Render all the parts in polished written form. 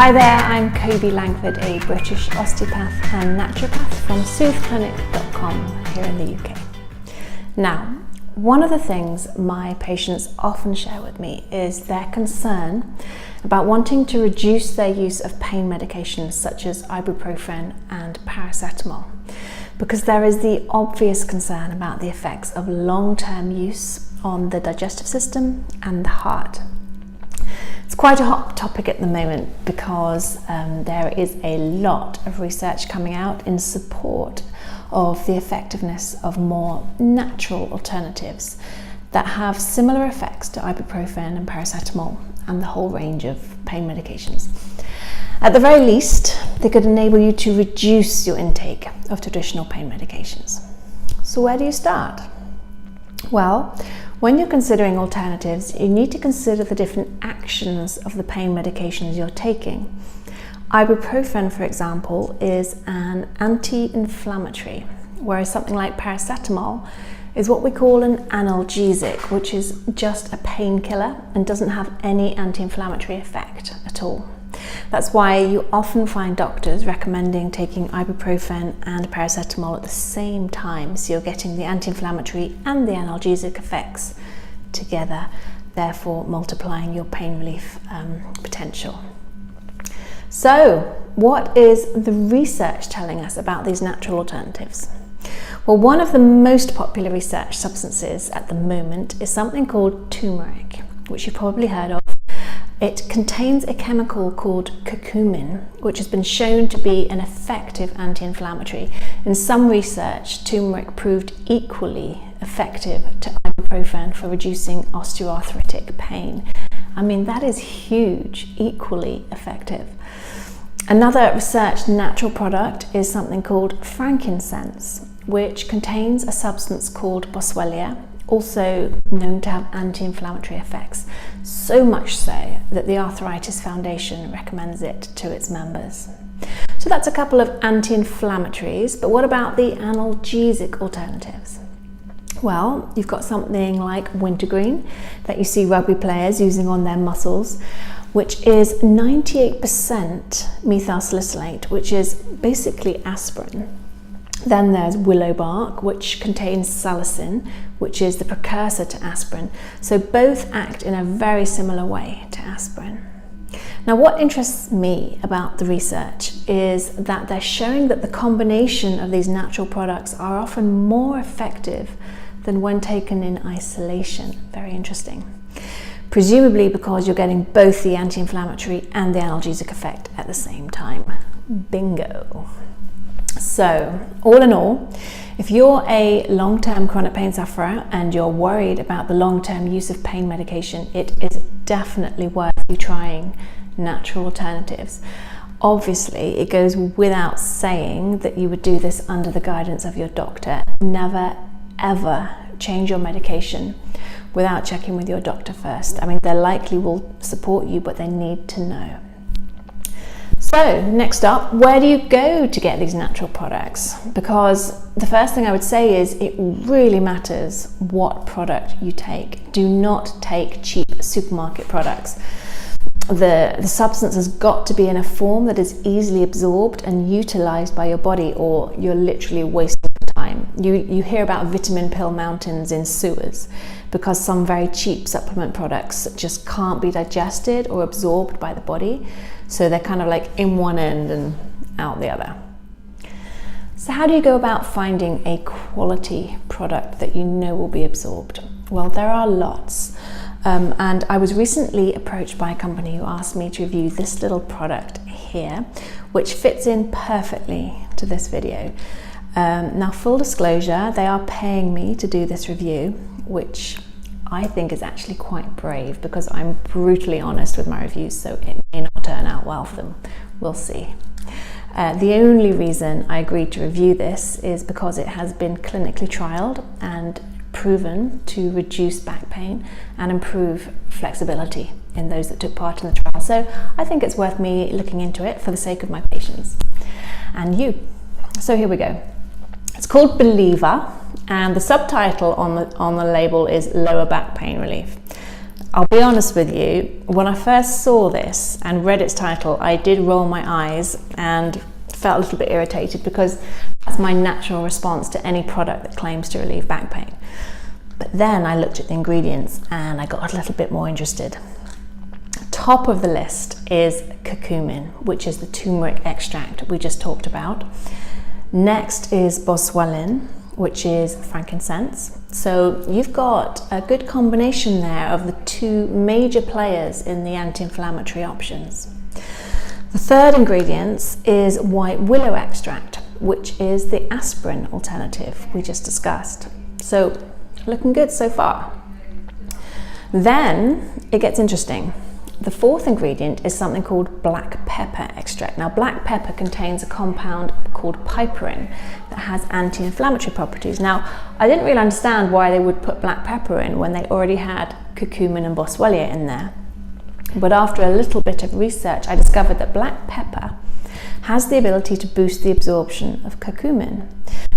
Hi there, I'm Coby Langford, a British osteopath and naturopath from soothclinic.com here in the UK. Now, one of the things my patients often share with me is their concern about wanting to reduce their use of pain medications such as ibuprofen and paracetamol, because there is the obvious concern about the effects of long-term use on the digestive system and the heart. It's quite a hot topic at the moment because there is a lot of research coming out in support of the effectiveness of more natural alternatives that have similar effects to ibuprofen and paracetamol and the whole range of pain medications. At the very least, they could enable you to reduce your intake of traditional pain medications. So where do you start? Well, when you're considering alternatives, you need to consider the different actions of the pain medications you're taking. Ibuprofen, for example, is an anti-inflammatory, whereas something like paracetamol is what we call an analgesic, which is just a painkiller and doesn't have any anti-inflammatory effect at all. That's why you often find doctors recommending taking ibuprofen and paracetamol at the same time, so you're getting the anti-inflammatory and the analgesic effects together, therefore multiplying your pain relief potential. So, what is the research telling us about these natural alternatives? Well, one of the most popular research substances at the moment is something called turmeric, which you've probably heard of. It contains a chemical called curcumin, which has been shown to be an effective anti-inflammatory. In some research, turmeric proved equally effective to ibuprofen for reducing osteoarthritic pain. I mean, that is huge, equally effective. Another research natural product is something called frankincense, which contains a substance called boswellia, also known to have anti-inflammatory effects, so much so that the Arthritis Foundation recommends it to its members. So that's a couple of anti-inflammatories, but what about the analgesic alternatives? Well, you've got something like wintergreen that you see rugby players using on their muscles, which is 98% methyl salicylate, which is basically aspirin. Then there's willow bark, which contains salicin, which is the precursor to aspirin. So both act in a very similar way to aspirin. Now, what interests me about the research is that they're showing that the combination of these natural products are often more effective than when taken in isolation. Very interesting. Presumably because you're getting both the anti-inflammatory and the analgesic effect at the same time. Bingo. So, all in all, if you're a long-term chronic pain sufferer and you're worried about the long-term use of pain medication, it is definitely worth you trying natural alternatives. Obviously, it goes without saying that you would do this under the guidance of your doctor. Never, ever change your medication without checking with your doctor first. I mean, they likely will support you, but they need to know. So, next up, where do you go to get these natural products? Because the first thing I would say is it really matters what product you take. Do not take cheap supermarket products. The substance has got to be in a form that is easily absorbed and utilized by your body, or you're literally wasting time. You hear about vitamin pill mountains in sewers because some very cheap supplement products just can't be digested or absorbed by the body. So they're kind of like in one end and out the other. So how do you go about finding a quality product that you know will be absorbed? Well, there are lots. And I was recently approached by a company who asked me to review this little product here, which fits in perfectly to this video. Now, full disclosure, they are paying me to do this review, which I think is actually quite brave because I'm brutally honest with my reviews, so it may not turn out well for them. We'll see. The only reason I agreed to review this is because it has been clinically trialed and proven to reduce back pain and improve flexibility in those that took part in the trial. So I think it's worth me looking into it for the sake of my patients and you. So here we go. It's called BELIEVA, and the subtitle on the label is lower back pain relief. I'll be honest with you, when I first saw this and read its title, I did roll my eyes and felt a little bit irritated, because that's my natural response to any product that claims to relieve back pain. But then I looked at the ingredients and I got a little bit more interested. Top of the list is curcumin, which is the turmeric extract we just talked about. Next is boswellia, which is frankincense. So you've got a good combination there of the two major players in the anti-inflammatory options. The third ingredient is white willow extract, which is the aspirin alternative we just discussed. So looking good so far. Then it gets interesting. The fourth ingredient is something called black pepper extract. Now, black pepper contains a compound called piperine that has anti-inflammatory properties. Now, I didn't really understand why they would put black pepper in when they already had curcumin and boswellia in there. But after a little bit of research, I discovered that black pepper has the ability to boost the absorption of curcumin.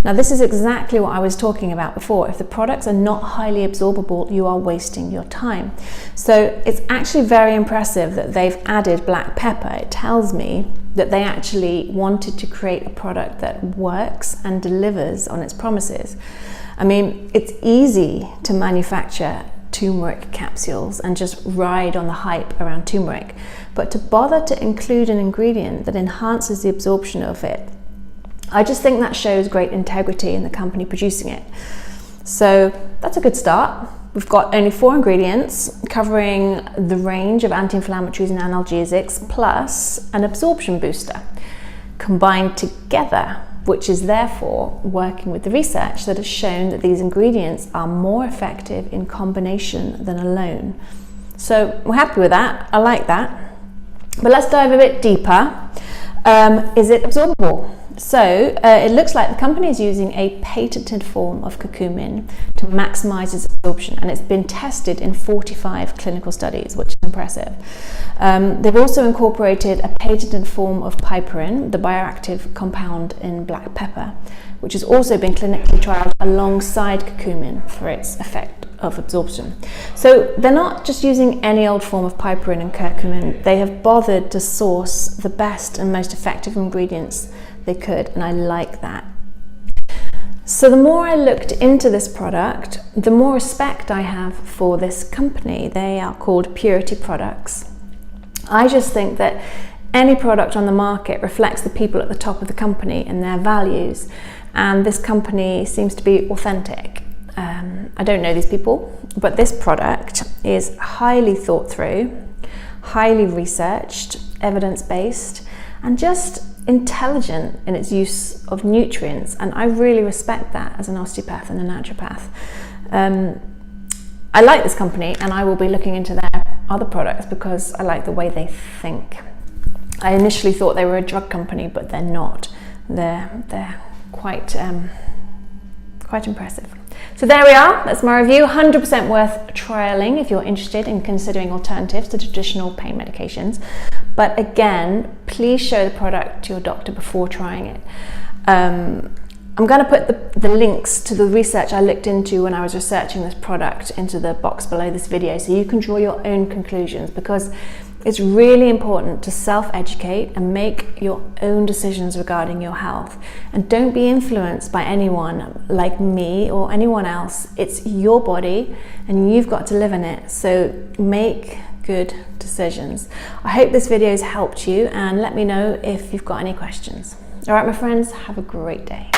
Now, this is exactly what I was talking about before. If the products are not highly absorbable, you are wasting your time. So it's actually very impressive that they've added black pepper. It tells me that they actually wanted to create a product that works and delivers on its promises. I mean, it's easy to manufacture turmeric capsules and just ride on the hype around turmeric, but to bother to include an ingredient that enhances the absorption of it, I just think that shows great integrity in the company producing it. So that's a good start. We've got only 4 ingredients covering the range of anti-inflammatories and analgesics, plus an absorption booster combined together, which is therefore working with the research that has shown that these ingredients are more effective in combination than alone. So we're happy with that. I like that. But let's dive a bit deeper. Is it absorbable? So it looks like the company is using a patented form of curcumin to maximize its absorption, and it's been tested in 45 clinical studies, which is impressive. They've also incorporated a patented form of piperine, the bioactive compound in black pepper, which has also been clinically trialed alongside curcumin for its effect of absorption. So they're not just using any old form of piperine and curcumin. They have bothered to source the best and most effective ingredients they could, and I like that. So the more I looked into this product, the more respect I have for this company. They are called Purity Products. I just think that any product on the market reflects the people at the top of the company and their values, and this company seems to be authentic. I don't know these people, but this product is highly thought through, highly researched, evidence-based, and just intelligent in its use of nutrients, and I really respect that as an osteopath and a naturopath. I like this company, and I will be looking into their other products because I like the way they think. I initially thought they were a drug company, but they're not. They're quite impressive. So there we are, that's my review. 100% worth trialing if you're interested in considering alternatives to traditional pain medications. But again, please show the product to your doctor before trying it. I'm going to put the links to the research I looked into when I was researching this product into the box below this video, so you can draw your own conclusions, because it's really important to self-educate and make your own decisions regarding your health. And don't be influenced by anyone like me or anyone else. It's your body and you've got to live in it. So make good decisions. I hope this video has helped you, and let me know if you've got any questions. All right, my friends, have a great day.